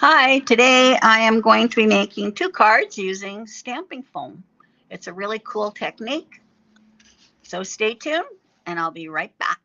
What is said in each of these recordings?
Hi, today I am going to be making two cards using stamping foam. It's a really cool technique, so stay tuned and I'll be right back.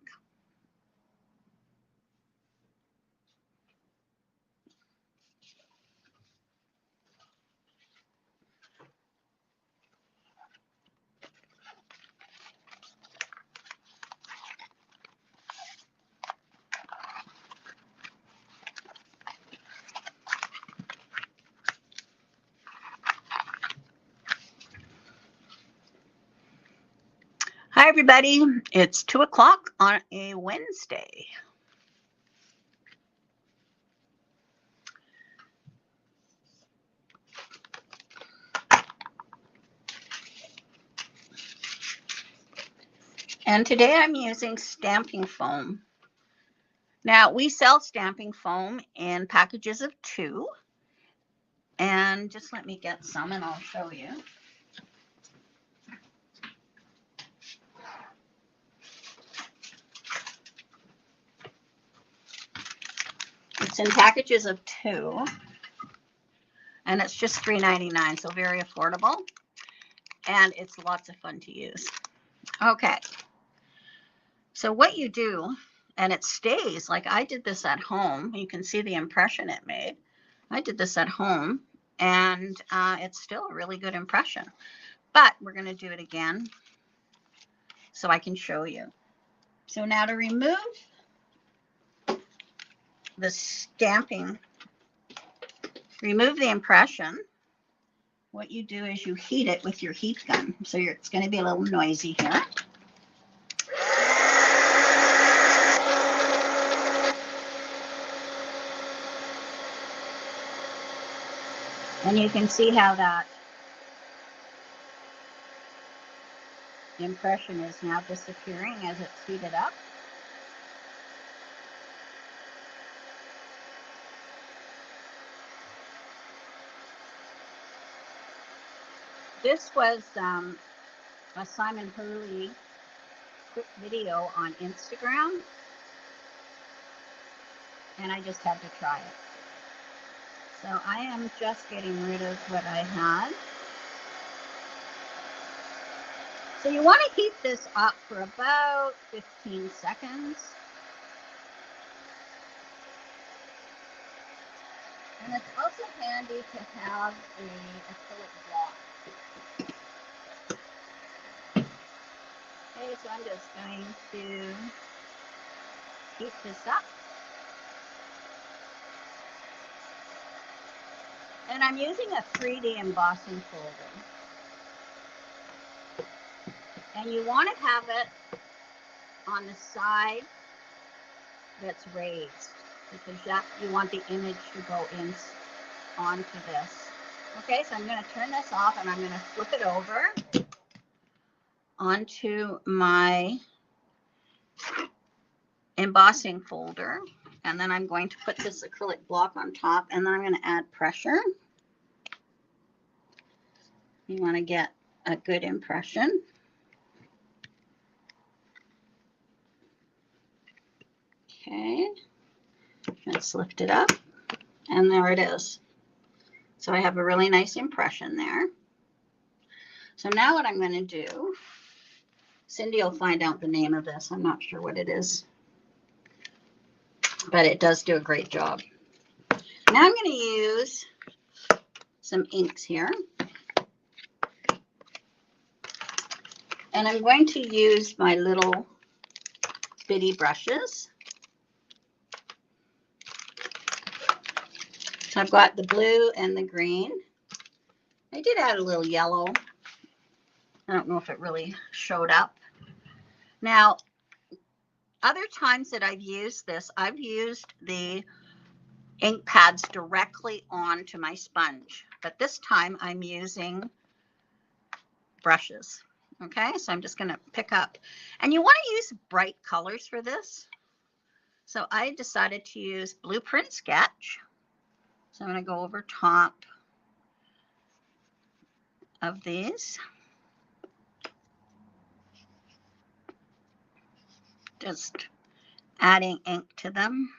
Hi everybody, it's 2 o'clock on a Wednesday. And today I'm using stamping foam. Now we sell stamping foam in packages of 2. And just let me get some and I'll show you. It's in packages of 2. And it's just $3.99, so very affordable. And it's lots of fun to use. Okay. So what you do, and it stays, like I did this at home. You can see the impression it made. I did this at home, and it's still a really good impression. But we're going to do it again so I can show you. So now to remove the stamping, remove the impression, what you do is you heat it with your heat gun. So it's going to be a little noisy here. And you can see how that impression is now disappearing as it's heated up. This was a Simon Hurley quick video on Instagram, and I just had to try it. So I am just getting rid of what I had. So you want to heat this up for about 15 seconds. And it's also handy to have a acrylic block. Okay, so I'm just going to heat this up. And I'm using a 3D embossing folder. And you want to have it on the side that's raised, because you want the image to go in onto this. Okay, so I'm going to turn this off and I'm going to flip it over onto my embossing folder, and then I'm going to put this acrylic block on top, and then I'm going to add pressure. You want to get a good impression. Okay, let's lift it up, and there it is. So I have a really nice impression there. So now what I'm going to do, Cindy will find out the name of this. I'm not sure what it is, but it does do a great job. Now I'm going to use some inks here. And I'm going to use my little bitty brushes. So I've got the blue and the green. I did add a little yellow. I don't know if it really showed up. Now, other times that I've used this, I've used the ink pads directly onto my sponge. But this time I'm using brushes. Okay, so I'm just going to pick up. And you want to use bright colors for this. So I decided to use Blueprint Sketch. So I'm going to go over top of these. Just adding ink to them.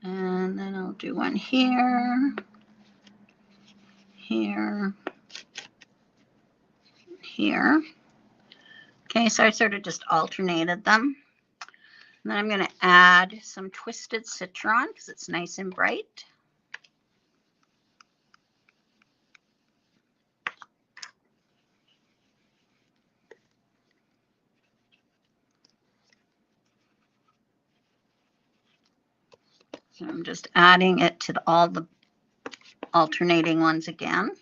And then I'll do one here, here, here. Okay, so I sort of just alternated them. And then I'm going to add some Twisted Citron because it's nice and bright. So I'm just adding it to all the alternating ones again.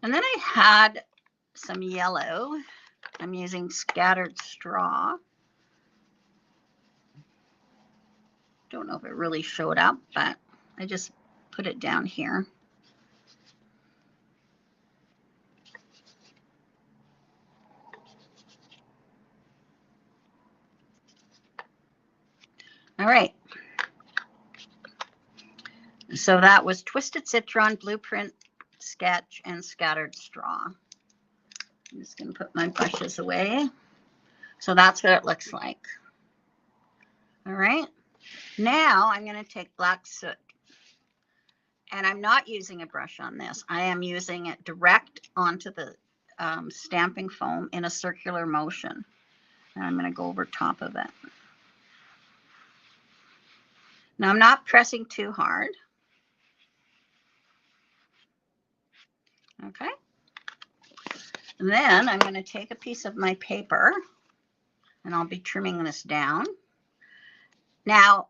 And then I had some yellow. I'm using Scattered Straw. Don't know if it really showed up, but I just put it down here. All right. So that was Twisted Citron, Blueprint Sketch, and Scattered Straw. I'm just going to put my brushes away. So that's what it looks like. All right. Now I'm going to take Black Soot. And I'm not using a brush on this. I am using it direct onto the stamping foam in a circular motion. And I'm going to go over top of it. Now I'm not pressing too hard. Okay. And then I'm going to take a piece of my paper and I'll be trimming this down. Now,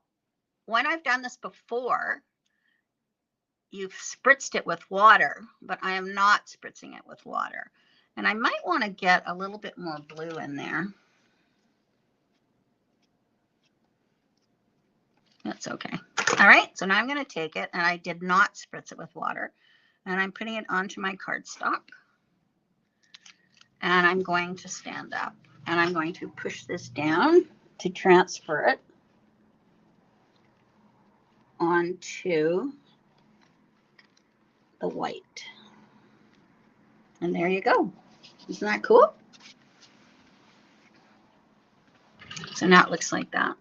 when I've done this before, you've spritzed it with water, but I am not spritzing it with water. And I might want to get a little bit more blue in there. That's okay. All right, so now I'm going to take it, and I did not spritz it with water, and I'm putting it onto my cardstock. And I'm going to stand up, and I'm going to push this down to transfer it onto the white. And there you go. Isn't that cool? So now it looks like that.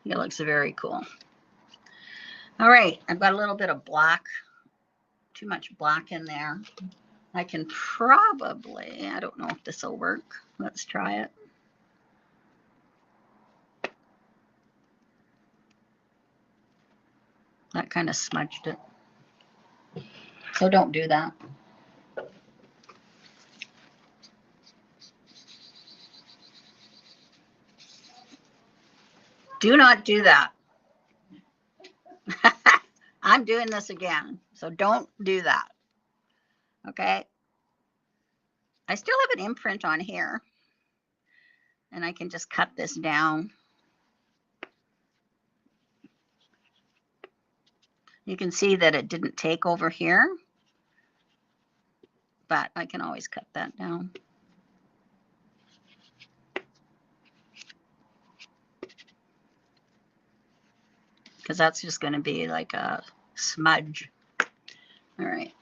It looks very cool. All right, I've got a little bit of black, too much black in there. I can probably, I don't know if this will work. Let's try it. That kind of smudged it. So don't do that. Do not do that. I'm doing this again, so don't do that. Okay. I still have an imprint on here, and I can just cut this down. You can see that it didn't take over here, but I can always cut that down. Because that's just going to be like a smudge. All right.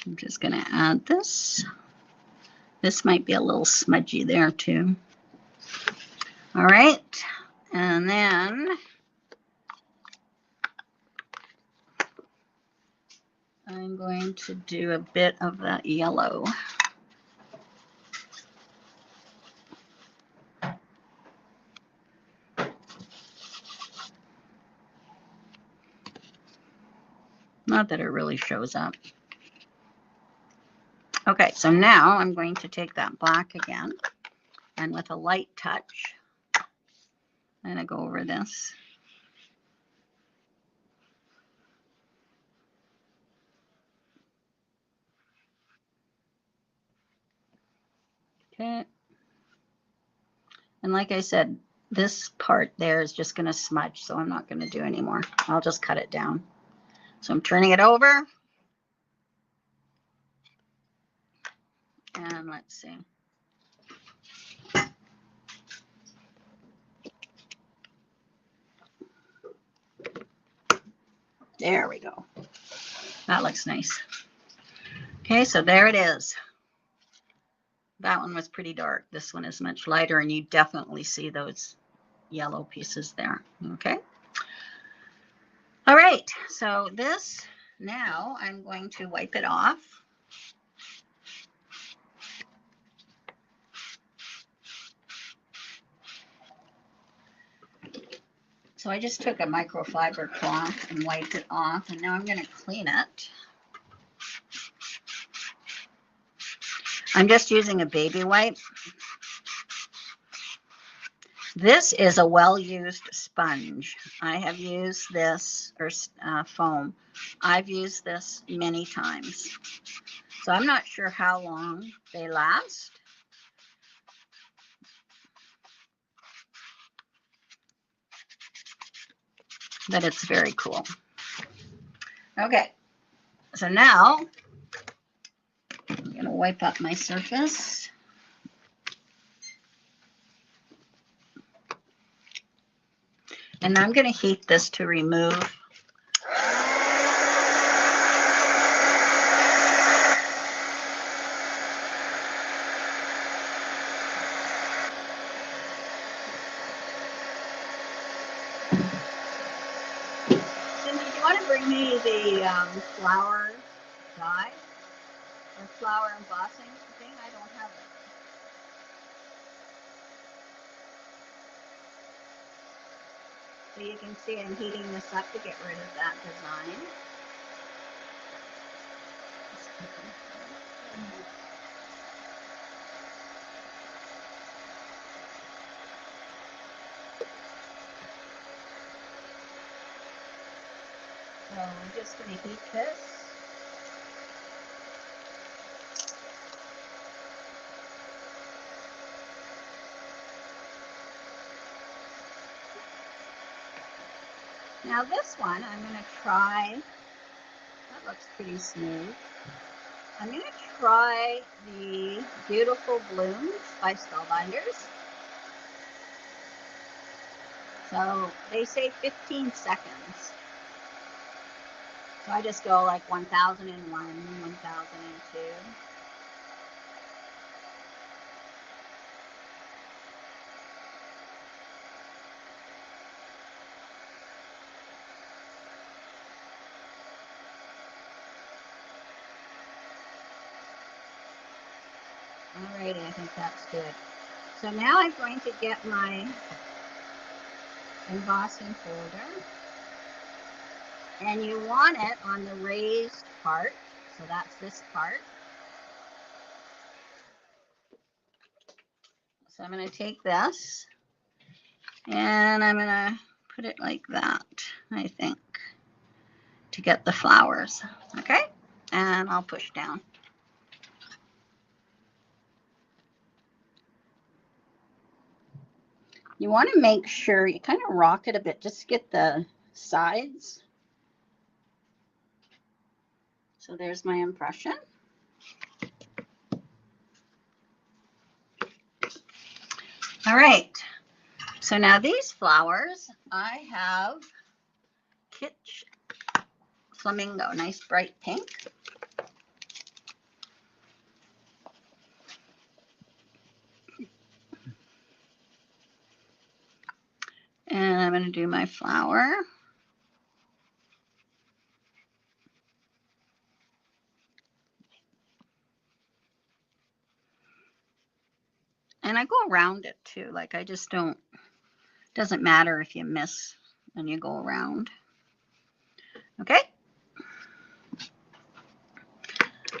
I'm just going to add this. This might be a little smudgy there too. All right. And then I'm going to do a bit of that yellow. Not that it really shows up. Okay, so now I'm going to take that black again, and with a light touch, I'm going to go over this. Okay. And like I said, this part there is just going to smudge, so I'm not going to do anymore. I'll just cut it down. So I'm turning it over. And let's see. There we go. That looks nice. Okay, so there it is. That one was pretty dark. This one is much lighter, and you definitely see those yellow pieces there. Okay. All right, so this, now I'm going to wipe it off. So I just took a microfiber cloth and wiped it off, and now I'm going to clean it. I'm just using a baby wipe. This is a well-used sponge. I have used this, or foam. I've used this many times. So I'm not sure how long they last. But it's very cool. Okay, so now I'm going to wipe up my surface. And I'm going to heat this to remove. Cindy, do you want to bring me the flower dye or flower embossing thing? I don't have it. So you can see I'm heating this up to get rid of that design. So I'm just going to heat this. Now this one, I'm going to try, that looks pretty smooth. I'm going to try the Beautiful Blooms by Spellbinders. So they say 15 seconds. So I just go like 1001, 1002. Alrighty, I think that's good. So now I'm going to get my embossing folder. And you want it on the raised part. So that's this part. So I'm going to take this and I'm going to put it like that, I think, to get the flowers. Okay, and I'll push down. You want to make sure you kind of rock it a bit just to get the sides. So there's my impression. All right, so now these flowers, I have Kitsch Flamingo, nice bright pink. And I'm going to do my flower. And I go around it too. Like I just don't, doesn't matter if you miss and you go around. Okay.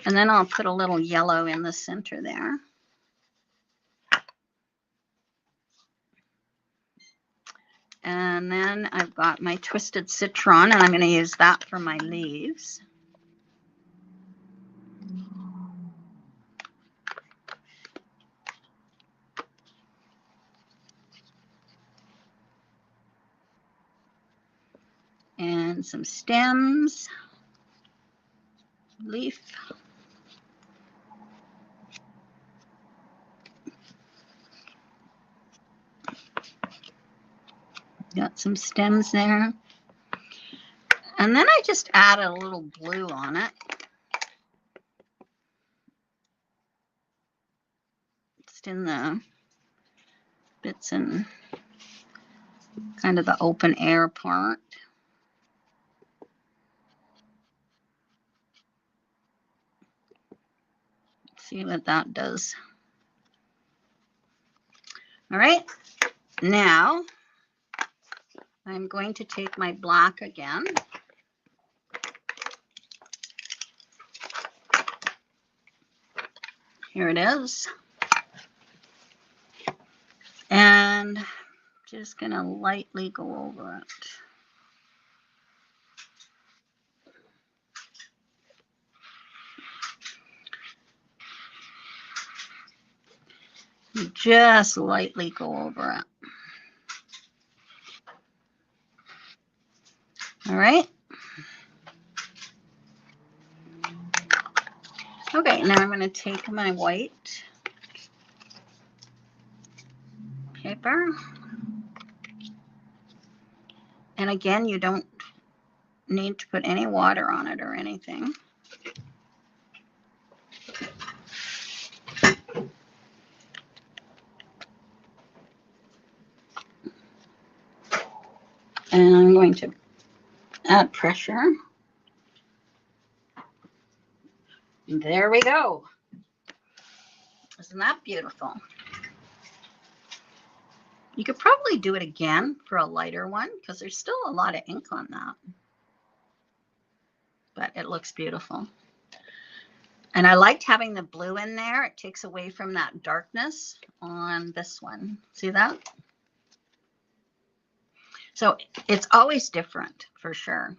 And then I'll put a little yellow in the center there. And then I've got my Twisted Citron, and I'm going to use that for my leaves. in some stems, leaf. Got some stems there. And then I just add a little blue on it. Just in the bits and kind of the open air part. See what that does. All right, now I'm going to take my black again. Here it is. And just gonna lightly go over it. Just lightly go over it. All right. Okay, now I'm going to take my white paper. And again, you don't need to put any water on it or anything. And I'm going to add pressure. There we go. Isn't that beautiful? You could probably do it again for a lighter one because there's still a lot of ink on that. But it looks beautiful. And I liked having the blue in there. It takes away from that darkness on this one. See that? So it's always different for sure.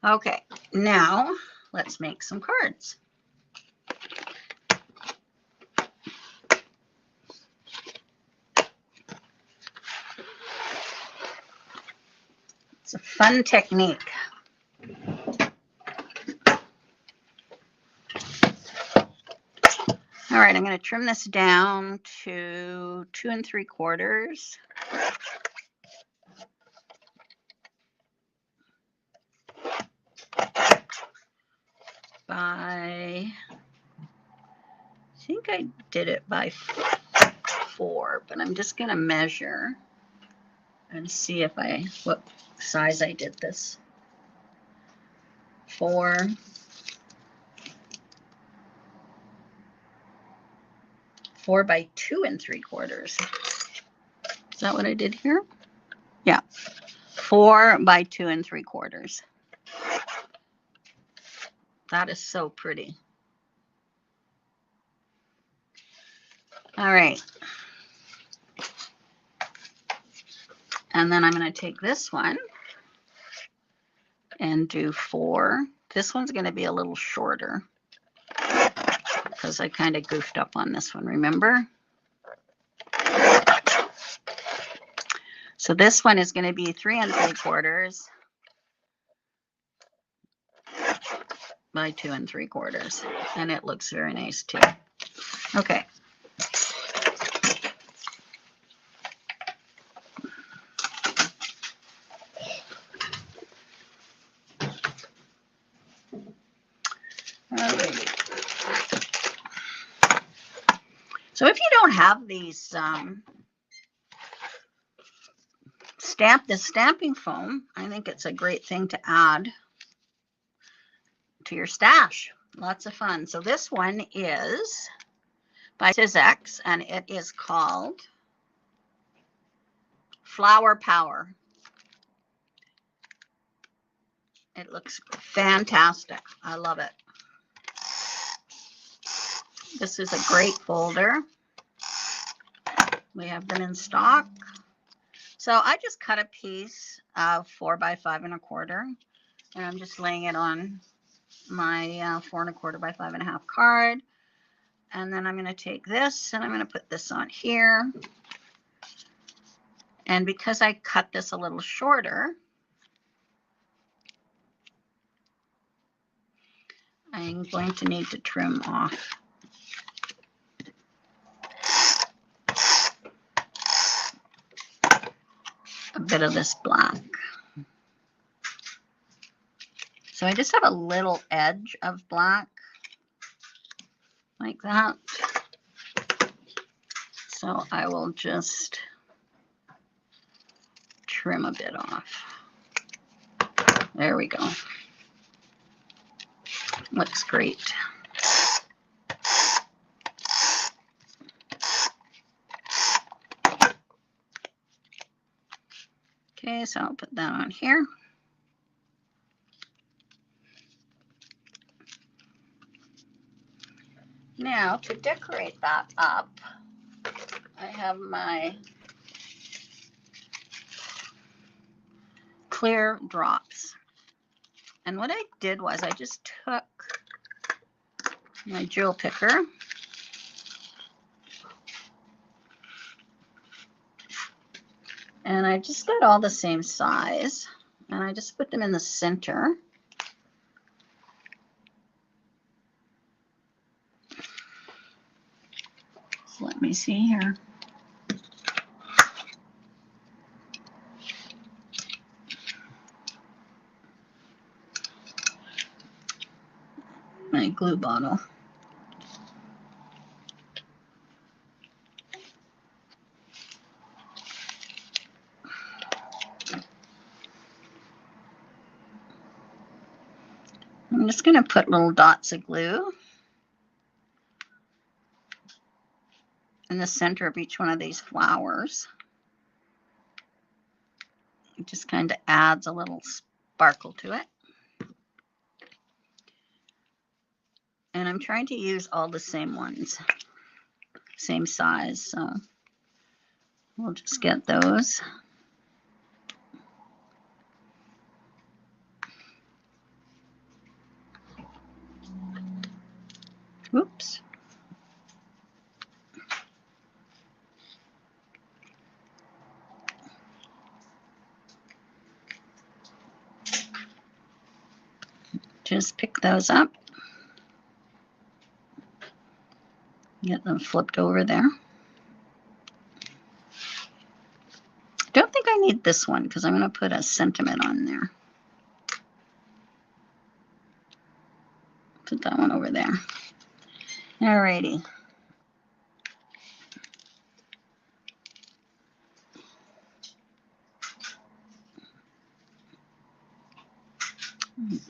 Okay, now let's make some cards. It's a fun technique. All right, I'm going to trim this down to 2 3/4. I think I did it by 4, but I'm just going to measure and see what size I did this. 4. 4 by 2 3/4. Is that what I did here? Yeah. 4 by 2 3/4. That is so pretty. All right. And then I'm going to take this one and do 4. This one's going to be a little shorter because I kind of goofed up on this one, remember? So this one is going to be 3 3/4 by 2 3/4. And it looks very nice too. Okay. So if you don't have these stamping foam, I think it's a great thing to add to your stash. Lots of fun. So this one is by Sizzix, and it is called Flower Power. It looks fantastic. I love it. This is a great folder. We have them in stock. So I just cut a piece of 4 by 5 1/4, and I'm just laying it on my 4 1/4 by 5 1/2 card. And then I'm going to take this and I'm going to put this on here. And because I cut this a little shorter, I'm going to need to trim off a bit of this black. So I just have a little edge of black like that. So I will just trim a bit off. There we go. Looks great. Okay, so I'll put that on here. Now, to decorate that up, I have my clear drops. And what I did was I just took my jewel picker and I just got all the same size and I just put them in the center. So let me see here. My glue bottle. I'm just going to put little dots of glue in the center of each one of these flowers. It just kind of adds a little sparkle to it. And I'm trying to use all the same ones, same size, so we'll just get those. Whoops. Just pick those up. Get them flipped over there. Don't think I need this one because I'm going to put a sentiment on there. Put that one over there. Alrighty.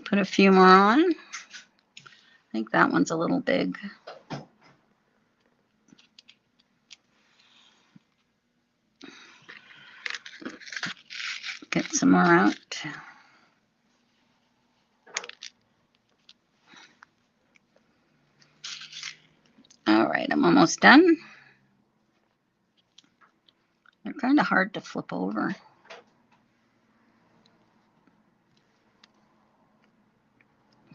Put a few more on. I think that one's a little big. Get some more out. All right, I'm almost done. They're kind of hard to flip over.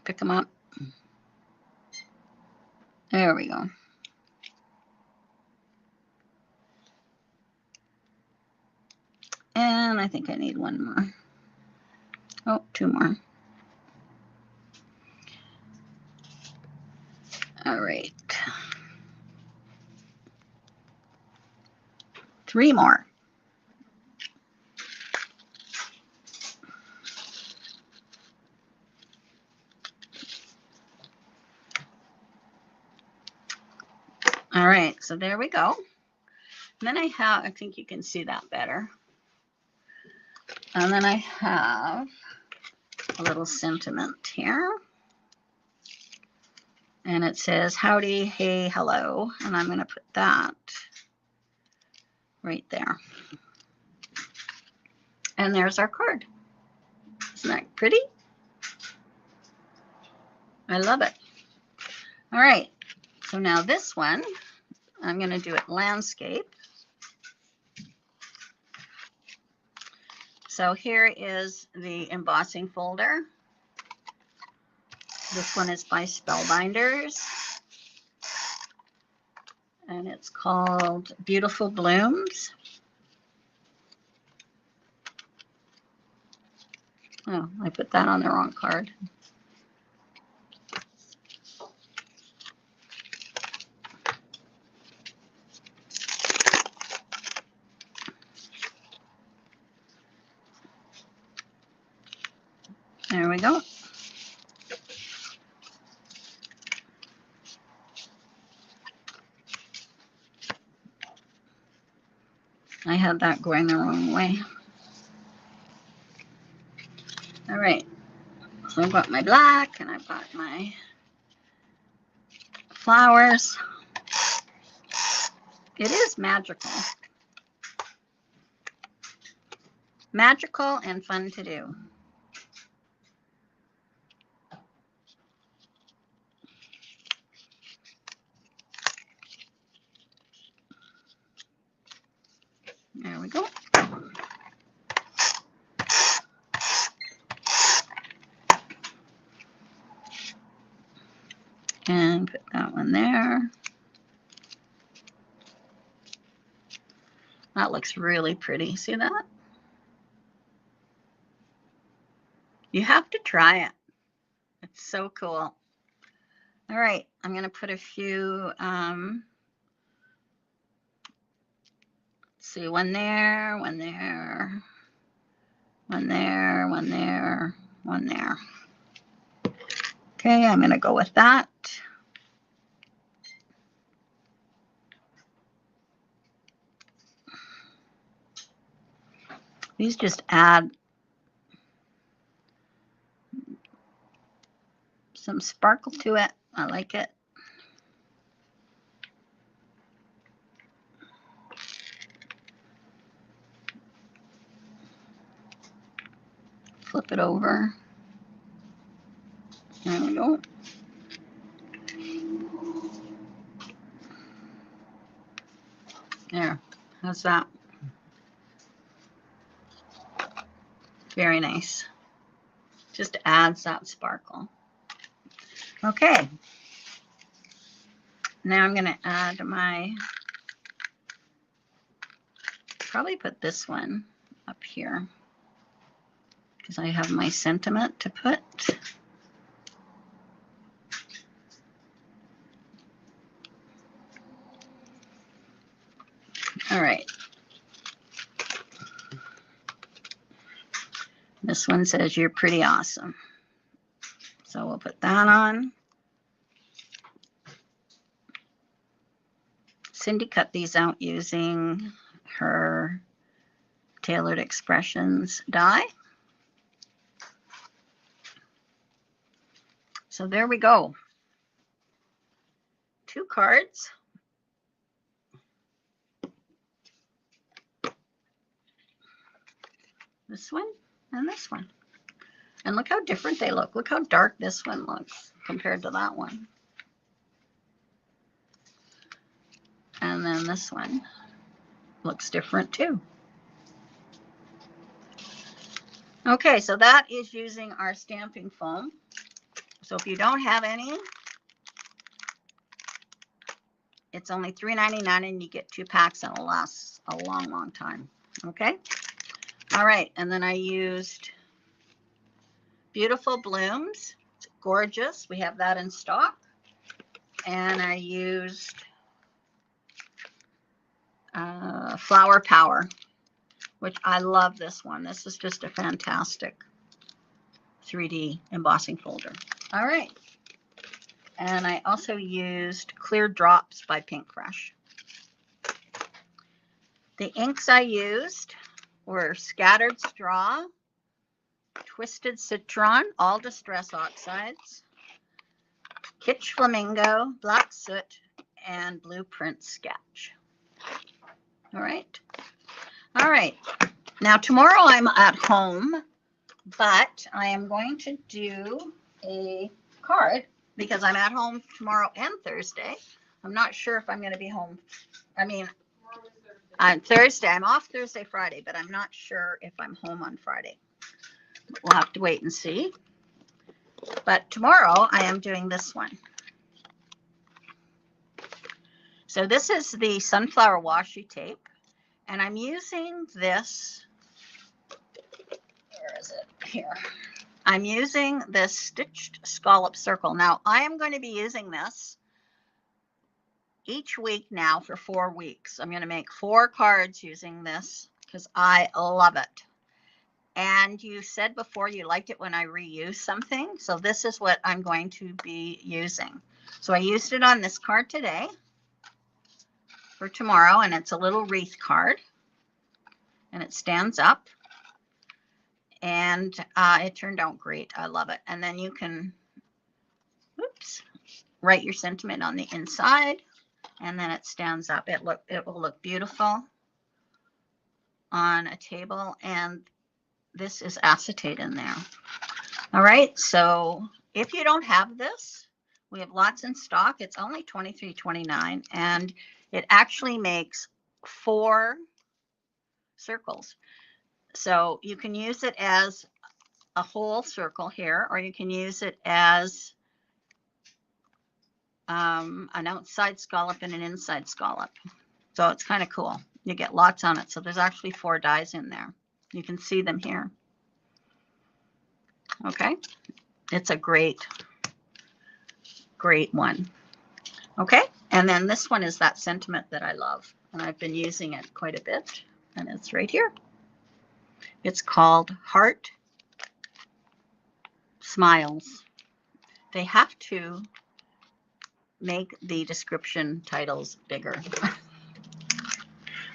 Pick them up. There we go. And I think I need one more. Oh, two more. All right. Three more. All right, so there we go. And then I think you can see that better. And then I have a little sentiment here. And it says, howdy, hey, hello. And I'm going to put that right there. And there's our card. Isn't that pretty? I love it. All right. So now this one, I'm going to do it landscape. So here is the embossing folder. This one is by Spellbinders. And it's called Beautiful Blooms. Oh, I put that on the wrong card. There we go. I had that going the wrong way. All right. So I've got my black and I've got my flowers. It is magical. Magical and fun to do. There we go. And put that one there. That looks really pretty. See that? You have to try it. It's so cool. All right, I'm going to put a few, see, one there, one there, one there, one there, one there. Okay, I'm going to go with that. These just add some sparkle to it. I like it. Flip it over. There we go. There. How's that? Very nice. Just adds that sparkle. Okay. Now I'm going to add my, probably put this one up here because I have my sentiment to put. All right. This one says you're pretty awesome. So we'll put that on. Cindy cut these out using her Tailored Expressions die. So there we go. 2 cards. This one and this one. And look how different they look. Look how dark this one looks compared to that one. And then this one looks different too. Okay, so that is using our stamping foam. So if you don't have any, it's only $3.99 and you get 2 packs and it'll last a long, long time. Okay. All right. And then I used Beautiful Blooms. It's gorgeous. We have that in stock. And I used Flower Power, which I love this one. This is just a fantastic 3D embossing folder. All right. And I also used Clear Drops by Pink Fresh. The inks I used were Scattered Straw, Twisted Citron, all Distress Oxides, Kitsch Flamingo, Black Soot, and Blueprint Sketch. All right. All right. Now, tomorrow I'm at home, but I am going to do a card because I'm at home tomorrow and Thursday. I'm not sure if I'm going to be home. I mean, on Thursday, I'm off Thursday, Friday, but I'm not sure if I'm home on Friday. We'll have to wait and see. But tomorrow I am doing this one. So this is the Sunflower Washi tape, and I'm using this. Where is it? Here. I'm using this Stitched Scallop Circle. Now, I am going to be using this each week now for 4 weeks. I'm going to make 4 cards using this because I love it. And you said before you liked it when I reuse something. So this is what I'm going to be using. So I used it on this card today for tomorrow, and it's a little wreath card. And it stands up. And it turned out great. I love it. And then you can, oops, write your sentiment on the inside. And then it stands up. It will look beautiful on a table. And this is acetate in there. All right. So if you don't have this, we have lots in stock. It's only $23.29, and it actually makes 4 circles. So you can use it as a whole circle here, or you can use it as an outside scallop and an inside scallop. So it's kind of cool. You get lots on it. So there's actually 4 dies in there. You can see them here. Okay. It's a great one. Okay. And then this one is that sentiment that I love. And I've been using it quite a bit. And it's right here. It's called Heart Smiles. They have to make the description titles bigger.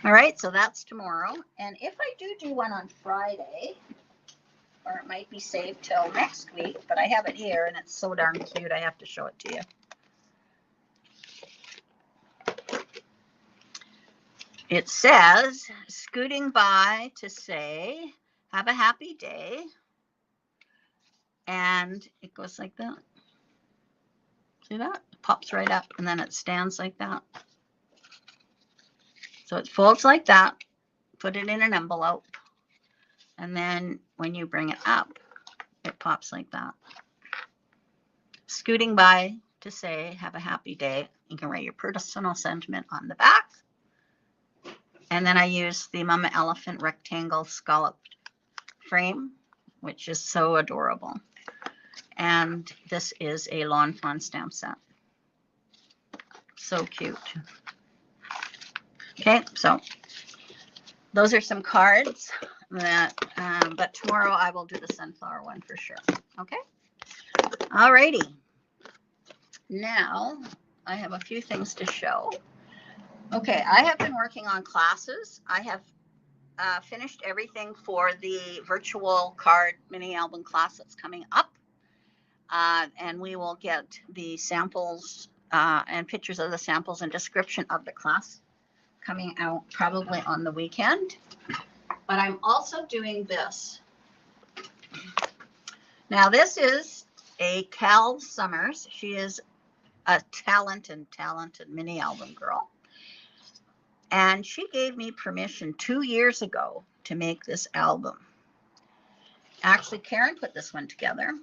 All right, so that's tomorrow. And if I do one on Friday, or it might be saved till next week, but I have it here and it's so darn cute, I have to show it to you. It says, scooting by to say, have a happy day. And it goes like that. See that? It pops right up and then it stands like that. So it folds like that. Put it in an envelope. And then when you bring it up, it pops like that. Scooting by to say, have a happy day. You can write your personal sentiment on the back. And then I use the Mama Elephant rectangle scalloped frame, which is so adorable. And this is a Lawn Fawn stamp set. So cute. Okay, so those are some cards that, but tomorrow I will do the sunflower one for sure. Okay. All righty. Now I have a few things to show. Okay, I have been working on classes. I have finished everything for the virtual card mini album class that's coming up. And we will get the samples and pictures of the samples and description of the class coming out probably on the weekend. But I'm also doing this. Now this is a Cal Summers. She is a talented mini album girl. And she gave me permission 2 years ago to make this album. Actually, Karen put this one together,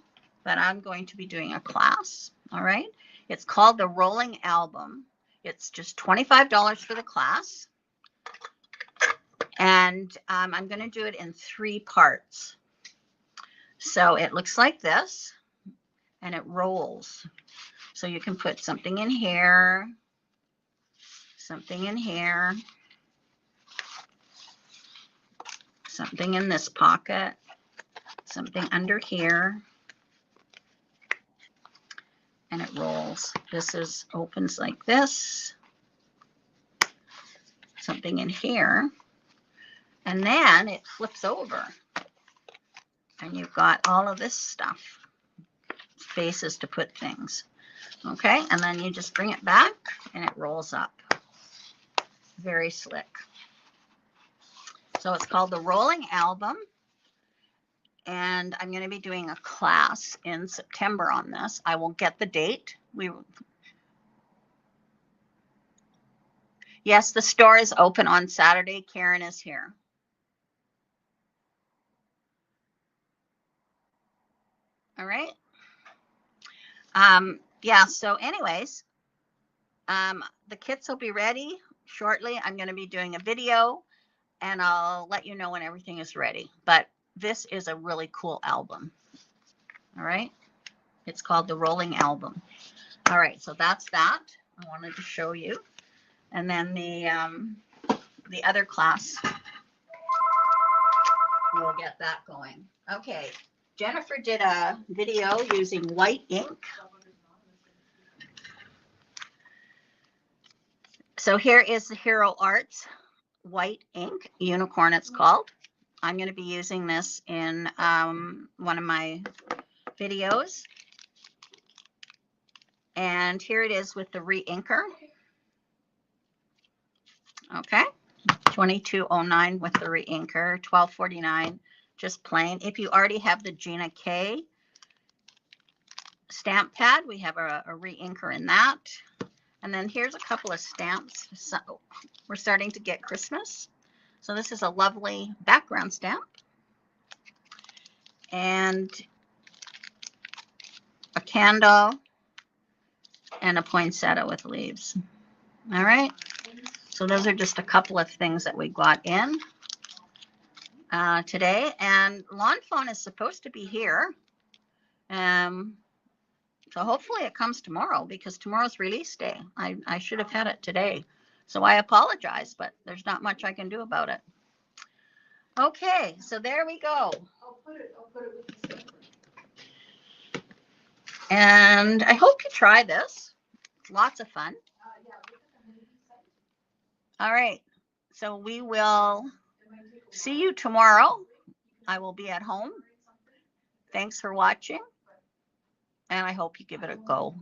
but I'm going to be doing a class. All right. It's called the Rolling Album. It's just $25 for the class. And I'm going to do it in 3 parts. So it looks like this, and it rolls. So you can put something in here, something in here, something in this pocket, something under here, and it rolls. This is opens like this, something in here, and then it flips over, and you've got all of this stuff, spaces to put things. Okay, and then you just bring it back, and it rolls up. Very slick. So it's called the Rolling Album. And I'm going to be doing a class in September on this. I will get the date. Yes, the store is open on Saturday. Karen is here. All right. Yeah, so anyways, the kits will be ready shortly. I'm going to be doing a video, and I'll let you know when everything is ready. But this is a really cool album. All right. It's called the Rolling Album. All right. So that's that. I wanted to show you. And then the other class, we'll get that going. Okay, Jennifer did a video using white ink. So here is the Hero Arts white ink unicorn, it's called. I'm going to be using this in one of my videos. And here it is with the re-inker. Okay, $22.09 with the re-inker, $12.49 just plain. If you already have the Gina K stamp pad, we have a re-inker in that. And then here's a couple of stamps. So we're starting to get Christmas. So this is a lovely background stamp. And a candle and a poinsettia with leaves. All right. So those are just a couple of things that we got in today. And Lawn Phone is supposed to be here. So hopefully it comes tomorrow because tomorrow's release day. I should have had it today. So I apologize, but there's not much I can do about it. Okay, so there we go. I'll put it with the sticker. And I hope you try this. It's lots of fun. All right, so we will see you tomorrow. I will be at home. Thanks for watching, and I hope you give it a go.